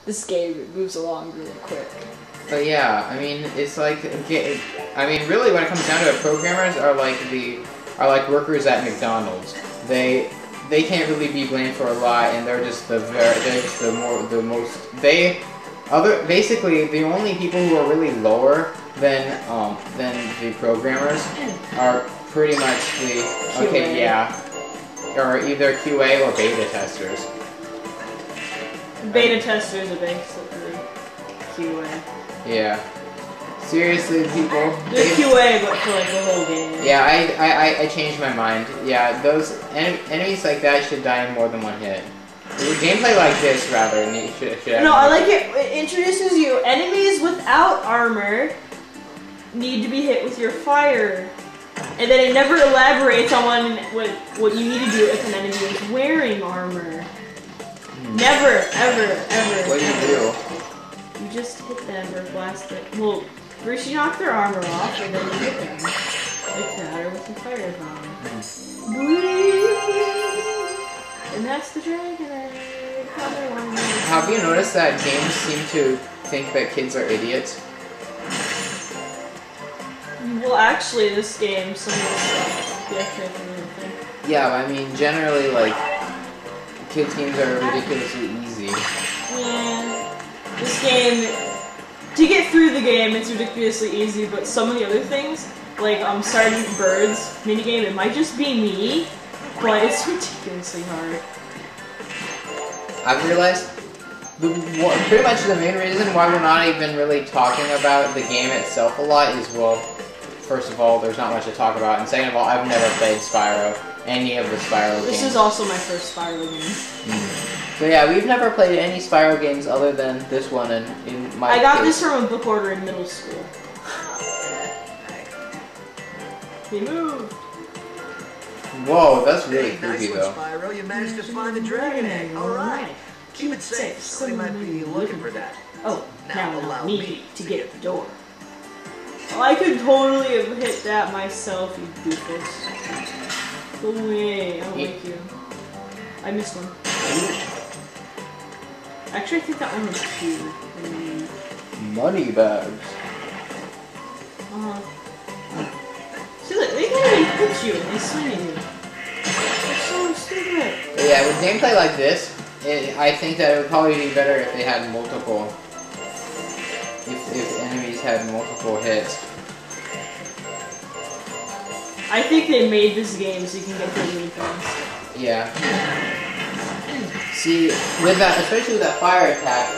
this game moves along really quick. But yeah, I mean, it's like, I mean, really, when it comes down to it, programmers are like workers at McDonald's. They can't really be blamed for a lot, and they're just basically the only people who are really lower than the programmers are pretty much the or either QA or beta testers. Beta testers are basically QA. Yeah. Seriously, people. They're QA, but for like the whole game. Yeah, I changed my mind. Yeah, those enemies like that should die in more than one hit. Gameplay like this, rather, should have. No, I like it. It introduces you. Enemies without armor need to be hit with your fire. And then it never elaborates on what you need to do if an enemy is wearing armor. Never, ever, ever. What do you do? You just hit them or blast it. Well, first you knock their armor off, and then you hit them. Like that, or with your fire bomb. And that's the dragon egg. Have you noticed that games seem to think that kids are idiots? Well, actually, this game, some of the stuff, you actually have to really think. Yeah, I mean, generally, like, kids' games are ridiculously easy. Yeah. This game, to get through the game, it's ridiculously easy, but some of the other things, like Sergeant Bird's minigame, it might just be me, but it's ridiculously hard. I've realized pretty much the main reason why we're not even really talking about the game itself a lot is, well, first of all, there's not much to talk about, and second of all, I've never played Spyro, any of the Spyro games. This is also my first Spyro game. So yeah, we've never played any Spyro games other than this one, and in my I got this from a book order in middle school. He moved. Whoa, that's really creepy though. Spyro, you managed to find the dragon egg. All right. Keep it safe. Somebody might be looking for that. Oh, now allow me to get at the door. Oh, I could totally have hit that myself, you doofus. Go away, I don't like you. I missed one. Actually, I think that one was 2. Money bags. See, look, they can't even hit you and they swing at you. That's so stupid. Yeah, with gameplay like this, I think that it would probably be better if they had multiple. If enemies had multiple hits. I think they made this game so you can get through really fast. Yeah. See, with that, especially with that fire attack,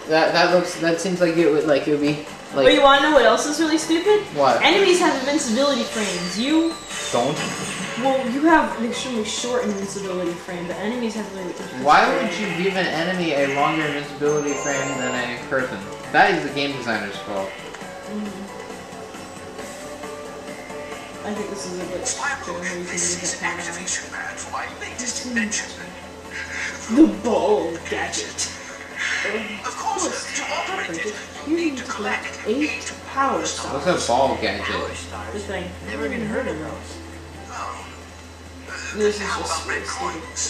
that seems like it would be like. But you wanna know what else is really stupid? What? Enemies have invincibility frames. You don't. Well, you have an extremely short invincibility frame, but enemies have really. Why would you give an enemy a longer invincibility frame than a person? That is the game designer's fault. I think this is a good Spyro, this is an activation pad for my latest invention. The ball gadget. Of course, to operate it, you need to collect 8 power stars. What's a ball gadget? This thing. Never even heard of those. Oh. This is How just about red stupid. coins?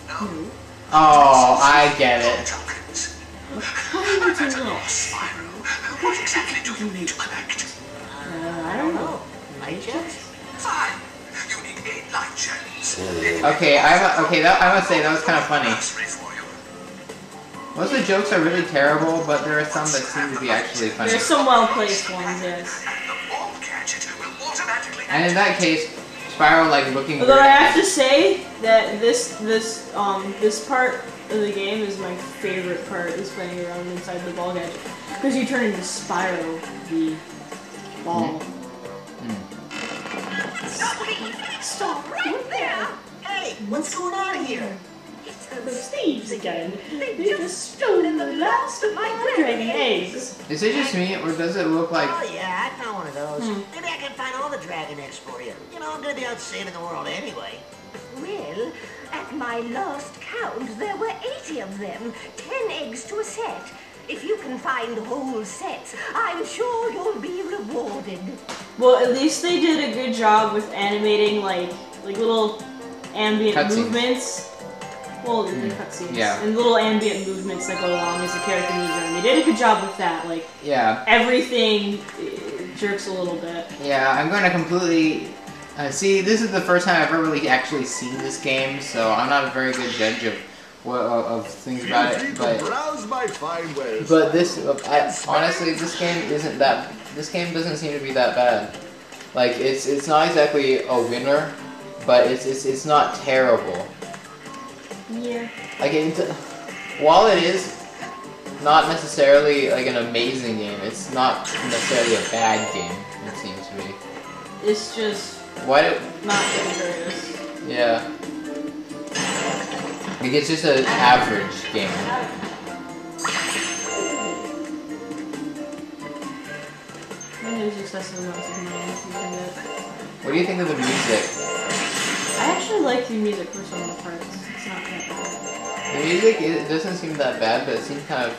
No. Oh, I get it. Tokens. How do you do that? Spyro, what exactly do you need to collect? I don't know. Light jets? Fine. You need 8 light gems. Okay, I must say that was kind of funny. Most of the jokes are really terrible, but there are some that seem to be actually funny. There's some well-placed ones, yes. And in that case, Spyro looking. Although I have to say that this part of the game is my favorite part, is playing around inside the ball gadget, because you turn into Spyro, the ball. Stop right there! Hey, what's going on here? It's those thieves again. They just stolen the last of my dragon eggs. Is it just me, or does it look like? Oh yeah, I found one of those. Maybe I can find all the dragon eggs for you. You know, I'm gonna be out saving the world anyway. Well, at my last count, there were 80 of them. 10 eggs to a set. If you can find whole sets, I'm sure you'll be rewarded. Well, at least they did a good job with animating like little ambient movements. Well, the cutscenes. Yeah. And little ambient movements that go along as the character moves around. They did a good job with that. Like, Yeah. everything jerks a little bit. Yeah, I'm going to completely... see, this is the first time I've ever really actually seen this game, so I'm not a very good judge of things about it, but this, honestly, this game doesn't seem to be that bad. Like, it's not exactly a winner, but it's not terrible. Yeah. Like, while it is not necessarily like an amazing game, it's not necessarily a bad game, it seems to be. It's just Why do... not dangerous. Yeah. Like, it's just an average game. And there's excessive amounts of money you can get. What do you think of the music? I actually like the music for some of the parts. It's not that bad. The music, it doesn't seem that bad, but it seems kind of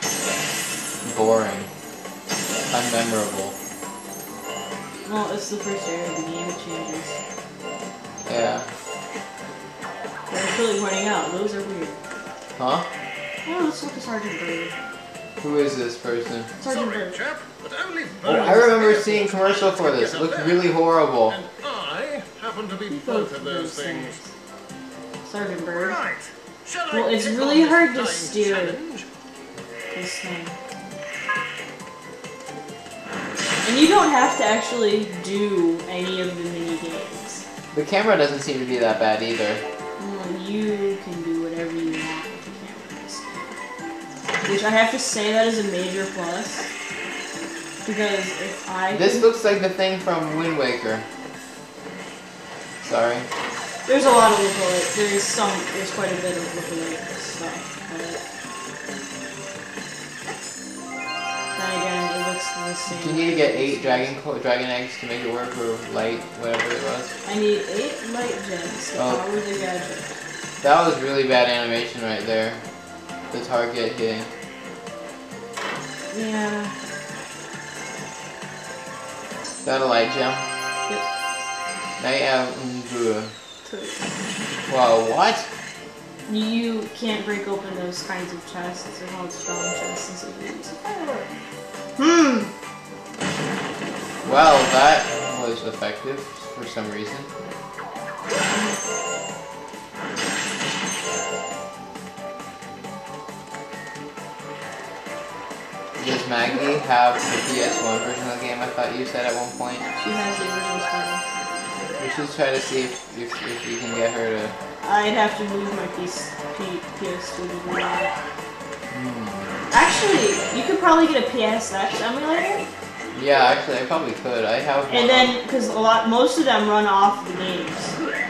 boring. Unmemorable. Well, it's the first area of the game, it changes. Yeah. But I'm clearly pointing out, those are weird. Huh? Oh, let's look at Sergeant Bird. Who is this person? Sergeant Bird. Oh, I remember seeing a commercial for this. It looked really horrible. And I happen to be both of those things. Sergeant Bird. Right. Shall I Well, it's take really on hard to this steer. challenge? This thing. And you don't have to actually do any of the mini games. The camera doesn't seem to be that bad either. Well, you can do whatever you want with the camera in this game. Which I have to say that is a major plus. Because if I This looks like the thing from Wind Waker. Sorry. There's a lot of lookalike. There's quite a bit of lookalike stuff. But then again, it looks the same. Do you need to get 8 dragon eggs to make it work, or light, whatever it was? I need 8 light gems to Oh. power the gadget. That was really bad animation right there. The target hitting. Yeah. Is that a light gem? Yep. Now you have Whoa, what? You can't break open those kinds of chests. They're called strong chests, and so you use a firework. Well, that was effective for some reason. Does Maggie have the PS1 version of the game? I thought you said at one point. She has the original Spyro. We should try to see if you can get her to... I'd have to move my PS2 to do that. Actually, you could probably get a PSX emulator. Yeah, actually, I probably could. I have one. And then, because most of them run off the games.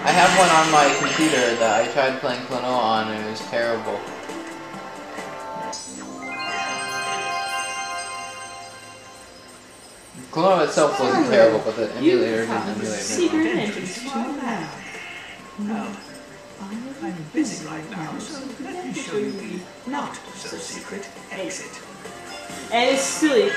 I have one on my computer that I tried playing Klonoa on, and it was terrible. Klonoa itself wasn't terrible, but the emulator didn't emulate it. Secret entrance to I'm busy right now, so let me show you the not-so-secret exit. And it's silly.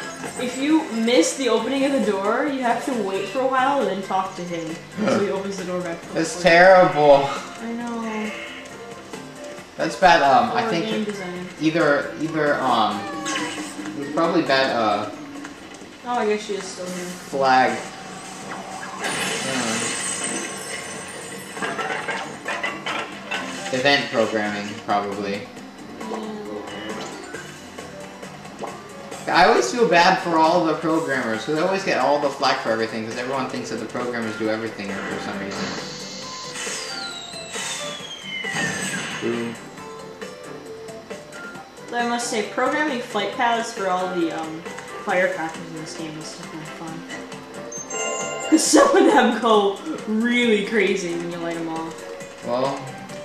If you miss the opening of the door, you have to wait for a while and then talk to him. So he opens the door back. That's terrible. I know. That's bad. I Poor game think design. either it was probably bad. Oh, I guess she is still here. Flag. Event programming, probably. I always feel bad for all the programmers, because I always get all the flack for everything, because everyone thinks that the programmers do everything for some reason. Boom. I must say, programming flight paths for all the firecrackers in this game is definitely fun. Because some of them go really crazy when you light them off. Well,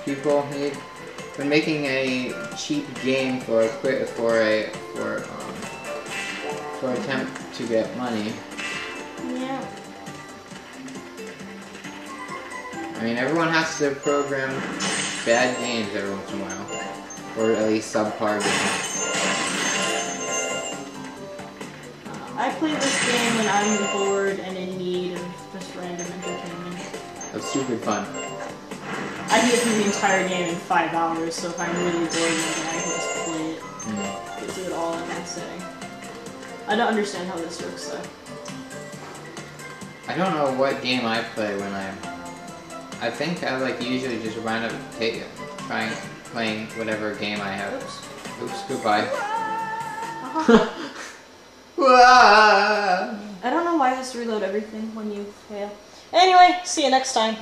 people need been making a cheap game for attempt to get money. Yeah. I mean, everyone has to program bad games every once in a while, or at least subpar games. I play this game when I'm bored and in need of just random entertainment. That's stupid fun. I've get through the entire game in 5 hours, so if I'm really bored, then I can just play it. Get through it all in one sitting. I don't understand how this works though. I don't know what game I play when I think I like usually just wind up playing whatever game I have. Oops, goodbye. I don't know why it has to reload everything when you fail. Anyway, see you next time.